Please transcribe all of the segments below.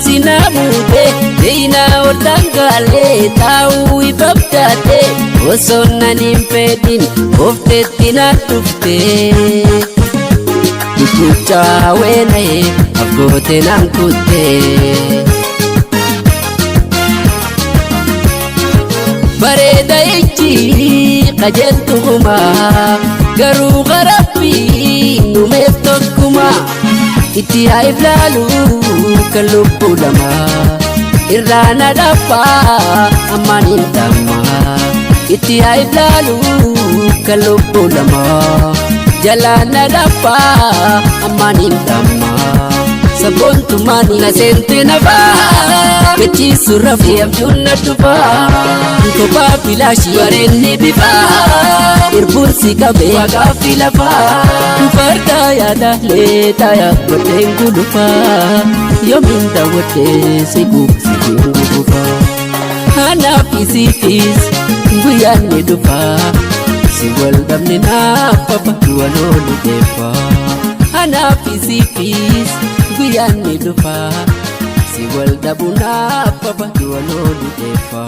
Sinabude Dina ordangale Tau ibabdate Osonna nimpedin Oftetina tufte Kucha wenae Afgote namkute Bareda ichi Qajeltuhuma Garu garabi Numeftokuma Iti haiflalu kalubbu lama irrana dafa amanin dama Iti haiflalu kalubbu lama jalana dafa amanin dama Sabontu mani na sente na ba Kechi surafi abjunna tuba Kopa filashi warenni biba Irbursi kabe wakafi lafa Farda yada leta ya watengu lufa Yominda wate sigu lufa Hana fisi fis nguyane dufa Siwal damne na papa tuwalolu defa Hana fisi fis nguyane dufa Siwal dabuna papa tuwalolu defa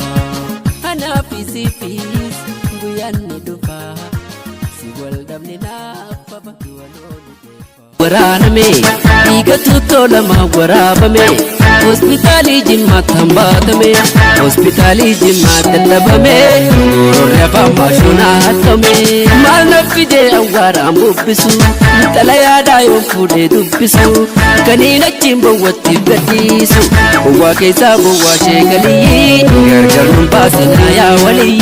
Hana fisi fis nguyane dufa Siwal damne na papa tuwalolu defa Waraname Igatu tolama warabame Hospitali jimma tambatame Hospitali jimma tatabame Refa mashuna hatame Malna fide awara mubbisu Talayada yofude dubbisu Kanina chimbo wati badisu Buwa kesa buwa shegali Gargarun basina ya wali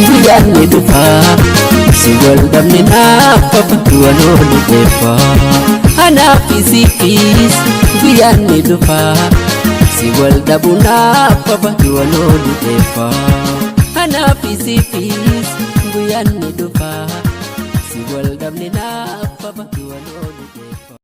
Guyyaanni dhufaa si wal dhabne naaffafa waloonni dheeffaa. Anaafi siifis guyyaanni dhufaa si wal dhabu naaffafa waloonni dheeffaa. Anaafi siifis guyyaanni dhufaa si wal dhabne naaffafa waloonni dheeffaa.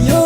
Yo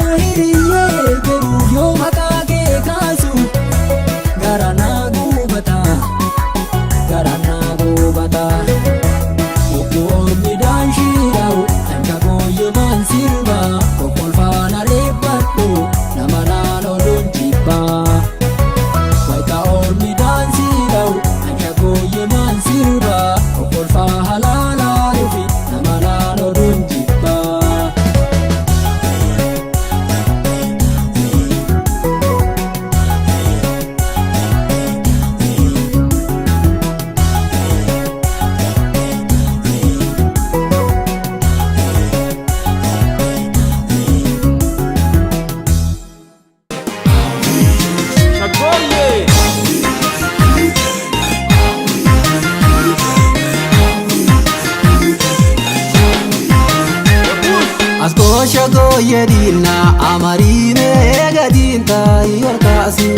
yedina amarine gadinta yorkasi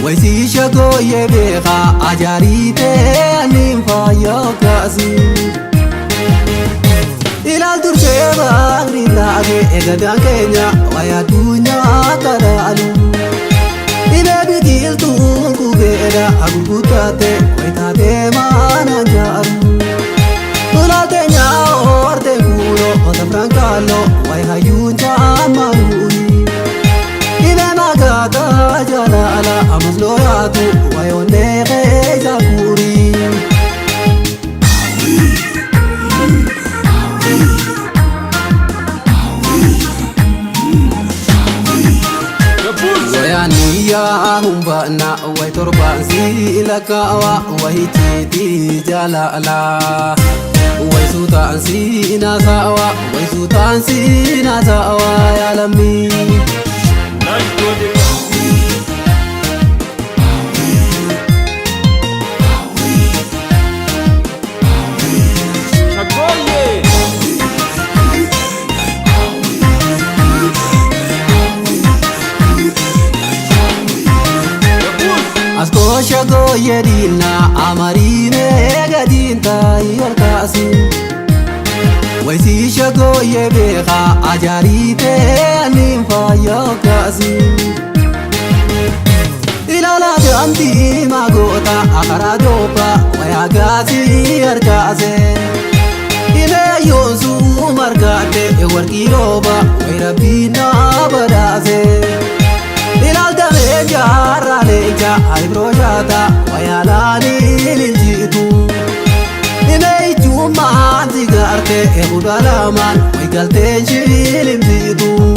waisisha yebeka ajarite alimfa yokasi ilal turcheba rilage egadan kenya waya dunya kadalu ibe bigil tunku beda agugutate waitate manajaru Kenya orte kulo ota francalo wai hayunja amarui Ibe magata jalala amaslo yatu wai onege zakuri Wayaniya humbana wai torbansi ilakawa wai titi jalala Wai sultan sina sawa, wai sultan sina sawa ya lammi. Asko shago yedina amarine gadinta yorkasi Waisi shago yebeka ajarite alimfa yokasi Ilala jamti magota akaradopa wayagasi arkase Ibe yonsu margate warkiroba wairabina badase Ilal dame jarra leja albrojata wayalani liljitu Ibe juma zigarte ehudalaman waygalte shilimzitu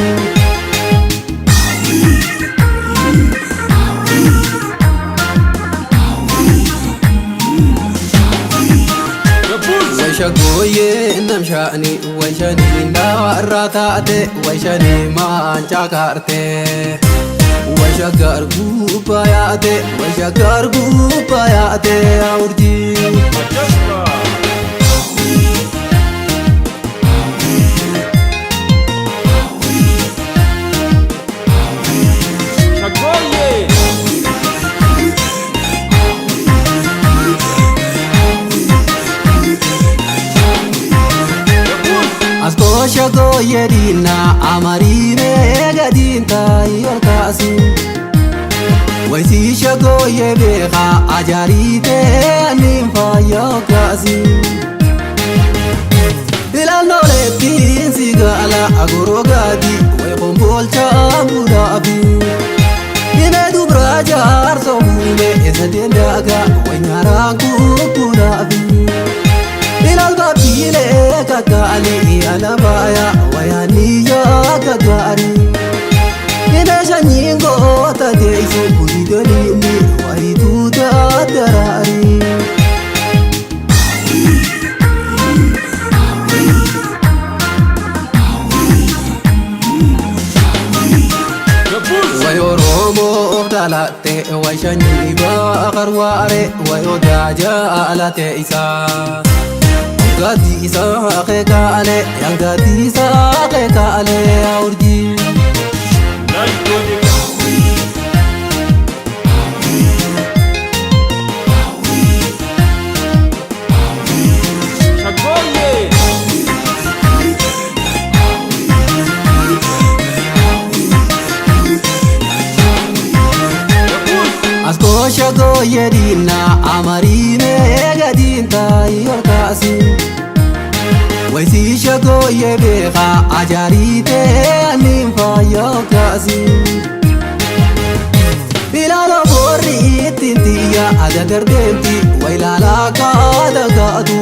Waishagoye namshani waishani narratate waishani manchakarte Waishagar gupayate aurji Asko shago yedina amarine gadinta yorkasi Waisi shago yebeka ajarite alimfa yokasi Ilal noletin sigala agorogadi Wai kombolcha mudabi Ibe dubra jar somume esadendaga Wai nyarangu kudabi Ilal babile kakali alabaya wayaniya kakari Inesha nyingo tadeisu kuidolini waituda darari Wayoromo dalate wayshani bakarware wayodaja alate isa Gadi isa kekale, yang gadi isa kekale aurji. Asko shago yedina amarine gadinta yorkasi Waisi shago yebeka ajarite alimfa yokasi Bilalo borri tintiya adagardenti wailala kadagadu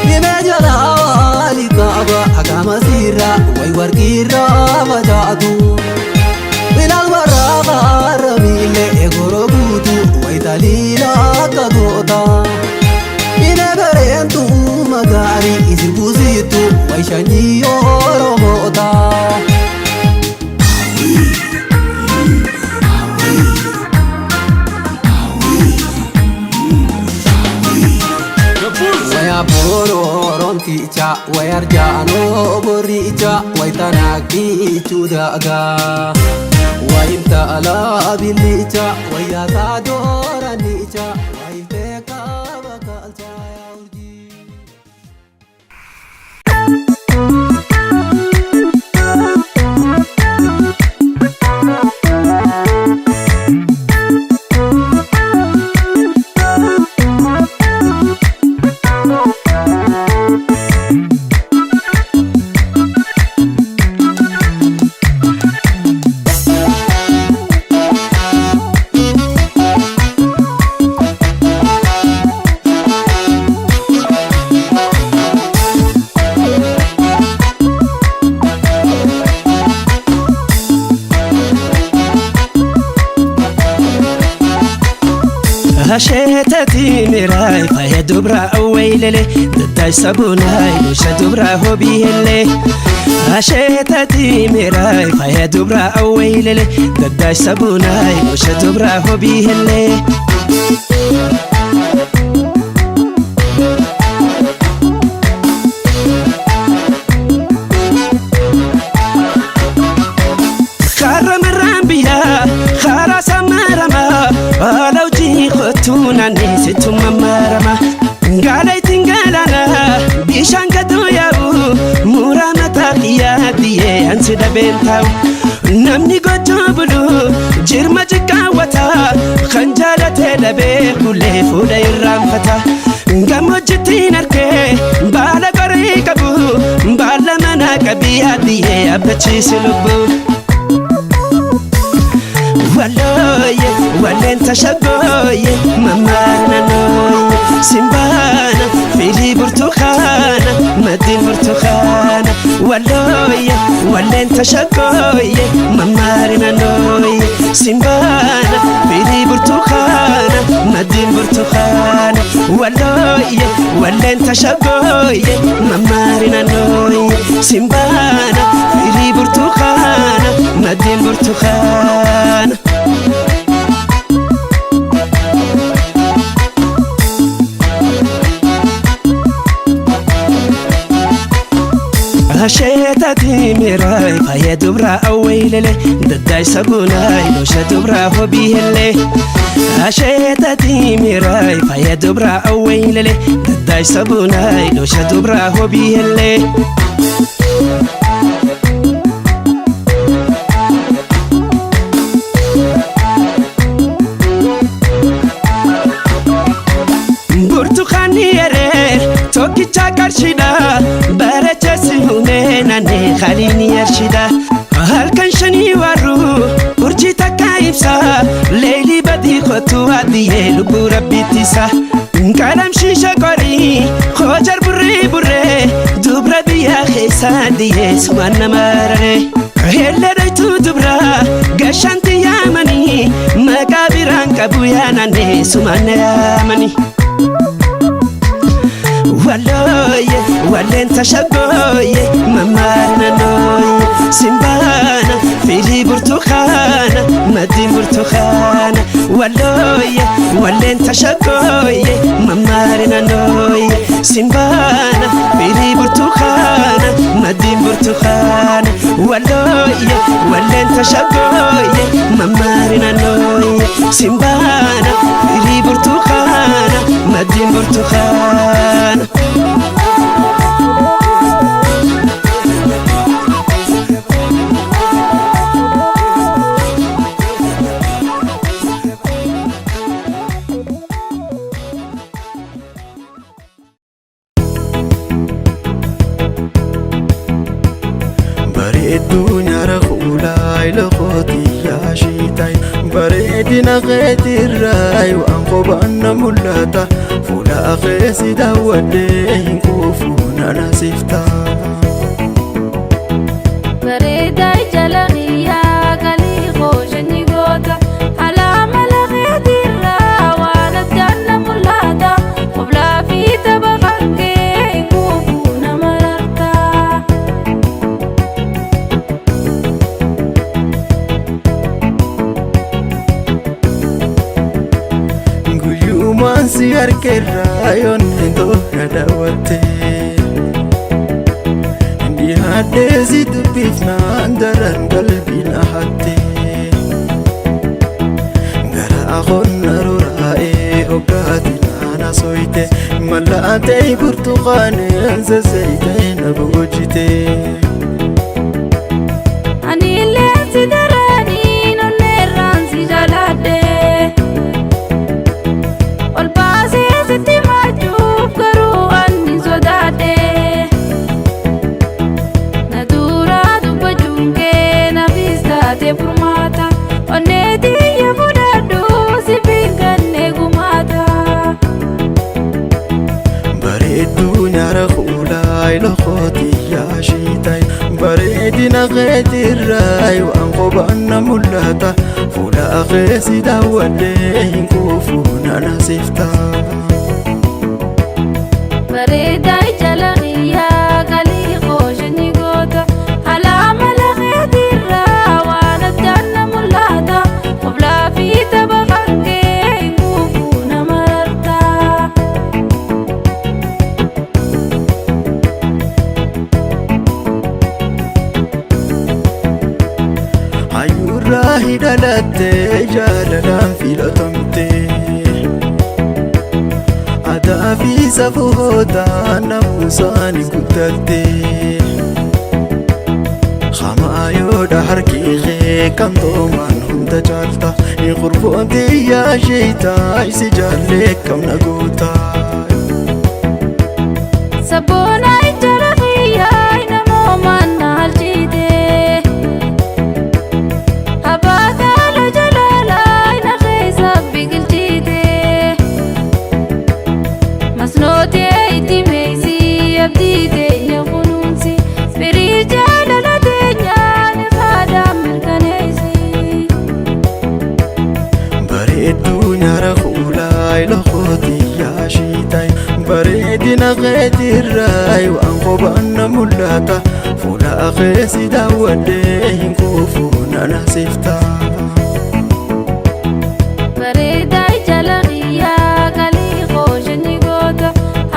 Nimejala wali kaba akamasira waiwarkira bajadu Bilal warraga ramile egorobutu waitalila kagota Ineberentu magari isibuzitu waishanyi oromota Waya poro romticha boricha wayarja ano boricha waytanaki chudaga waimta ala bilicha wayata doranicha waiteka bakalcha urji هشتتي مراي فهي دبرة أويللي دتاي سبوناي لوش دبرة هو بيهلي هشتتي مراي فهي دبرة أويللي دتاي سبوناي لوش دبرة هو بيهلي خرم الرنبيا خلاص مرمى ولو جي خطونا نسيت ممرمى قاليت قالنا بيشان كدو ياو مرامة قيادي انسي دبنتاو نمني قجو بلو جرم جقاوتا خنجالة لبي كله فودا يرامفتا قامو جتين اركي بالا قريقبو بالا منا قبيادي ابتشي سلوبو والله ولين تشقوي ممارنا نوي سنبانا فيلي برتخانا مدين برتخانا والله ولين تشقوي ممارنا نوي سنبانا فيلي برتخانا مدين برتخانا والله ولين تشقوي ممارنا نوي سنبانا فيلي برتخانا مدين برتخانا هشتتي مراي فهي دبرة أويللي دداي سبوناي لوش دبرة هو بيهلي هشتتي مراي فهي دبرة أويللي دداي سبوناي لوش دبرة هو بيهلي برتقاني يرير توكي تاكرشيدا برچسي هوني خليني يرشيدا هل كان شني ورو برجي تكايبسا ليلي بدي خطو هدي لبو ربي تيسا كلام شيشة قري خوجر بري بري دبرا بيا خيسا دي سوانا مرري هلا ريتو دبرا قشانتي يامني مقابران كبويا ناني سوانا يامني والله ولين تشقوي ممارنا نوي سنبانا فيلي برتخانا مدين برتخانا والله ولين تشقوي ممارنا نوي سنبانا فيلي برتخانا مدين برتخانا والله ولين تشقوي ممارنا نوي سنبانا فيلي برتخانا مدين برتخانا الدنيا رخولاي لخوتي يا شيتاي بريدنا غيتي الراي وانقبنا ملاتا فولا خيسي داودين كوفونا ناسفتا بريداي جلغيا قلي خوشني قوتا على ملغيتي الراي وانا تجانا ملاتا قبلا في تبغاكي كوفونا مررتا سيار كرايون هندو ندوتي yaaddeesi dubbifnaan daran qalbiin ahattee garaa qonna ruraa'ee hoggaatinaan asoyte mallaatee burtuqaaneen zazzayitee na boojjite Anillee si daranii nonneerraan si jaaladhe ol baasee sitti maachuuf garuu ani sodaadhe na duraa dubbachuun kee naafis taate furmaata onnee tiyya fudhadhu si fiiggannee gumaata bareedduu nyaara kuulaa ilookooti yaashitay bareedina keetirraay waan qobaanna mul'ata fuula keesi daawwadhee hin kuufu nana sifta bareedaa jala qiyyaa qalii qooshinni goota alaama lafeetirraa waan addaan na mul'ata of laafii tapha qankee hin kuufu nama rartaa hayyurraa hidhalattee jaalalaan filatamtee aadaa fi safuutaa namuusaan guddattee hamaayoodha harki kee kan toomaan hunda caalta hin qurfoontii yaasheeytaa isi jaallee qabna gootaa sabboonaa jala qiyyaa namoomaan na halchite abaataala jalaalaa na keessa biqilchite masnootee itti meeysii abdii teenya kunuunsi firii jaalala teenyaan irraadhaan mirkaneeysi bareedduu nyaara kuulaa ilookooti yaashitay bareedina keetirraay waan qobaanna mul'ata fuula keesi daawwadhee hin kuufu nana sifta bareedaa jala qiyyaa qalii qooshinni goota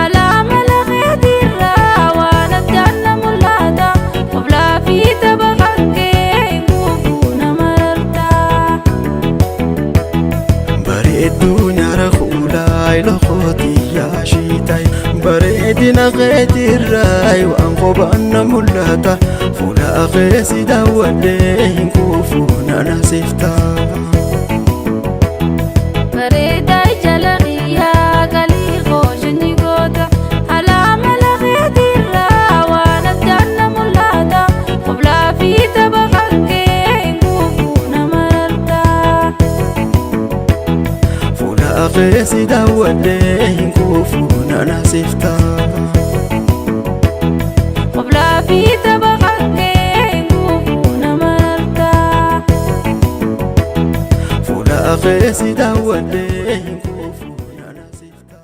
alaama lafeetirraa waan addaan na mul'ata of laafii tapha qankee hin kuufu nama rartaa bareedduu nyaara kuulaa ilookooti yaashitay bareedina keetirraay waan qobaanna mul'ata fuula keesi daawwadhee hin kuufu nana sifta bareedaa jala qiyyaa qalii qooshinni goota alaama lafeetirraa waan addaan na mul'ata of laafii tapha qankee hin kuufu nama rartaa fuula keesi daawwadhee hin kuufu nana sifta of laafii tapha qankee hin kuufu nama rartaa fuula keesi daawwadhee hin kuufu nana sifta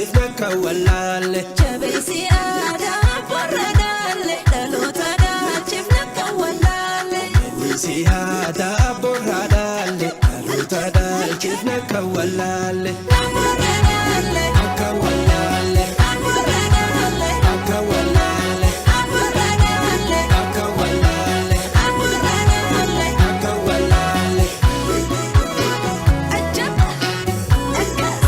cifna kawalaale Jabeessi aadaa warra daalle dhaloota daalchifna kan wallaalle. si hada borra dalle aluta dal cifna kawalaale Warra daalle kawalaale warra daalle kawalaale warra daalle kawalaale warra daalle. kawalaale Ajaba akkas.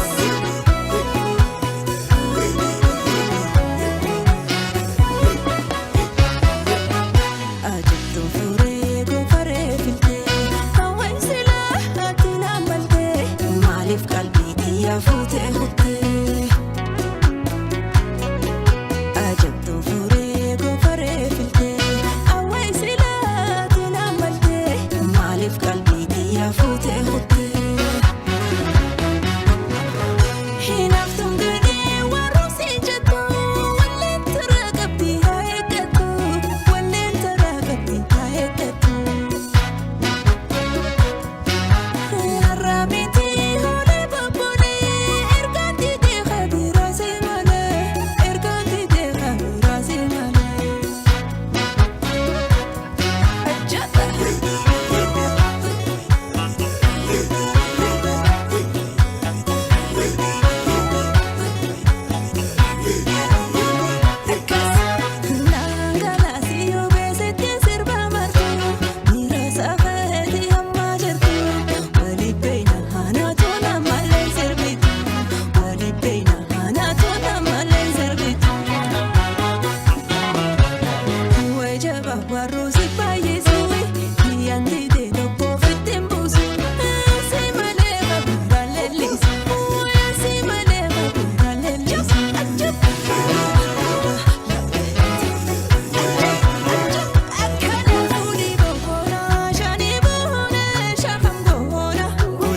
Ajabtu furee goofaree filtee hawaan silaa ati naammaltee maaliif qalbii xiyyaa fuutee kuttee. Ajabtu furee goofaree filtee hawaan silaa ati naammaltee maaliif qalbii xiyyaa fuutee kuttee. Hinaaftuun gadhee warreen si jettu walleen taraa qabdii haa eeggattu walleen taraa qabdii haa eeggattu. Har'aabiitii hoolee bobboolee ergaan diidee kabiraa si malee ergaan diidee kabiraa si malee. Ajaba.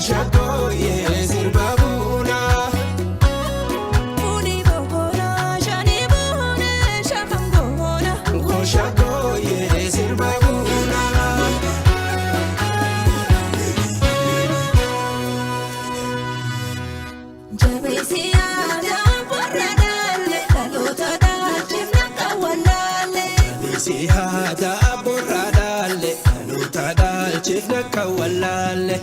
shakoye zirbabuna shakoye zirbabuna Jabeessi aadaa warra daalle dhaloota daalchifna kan wallaalle. si hada borra dalle aluta dal cifna kawalaale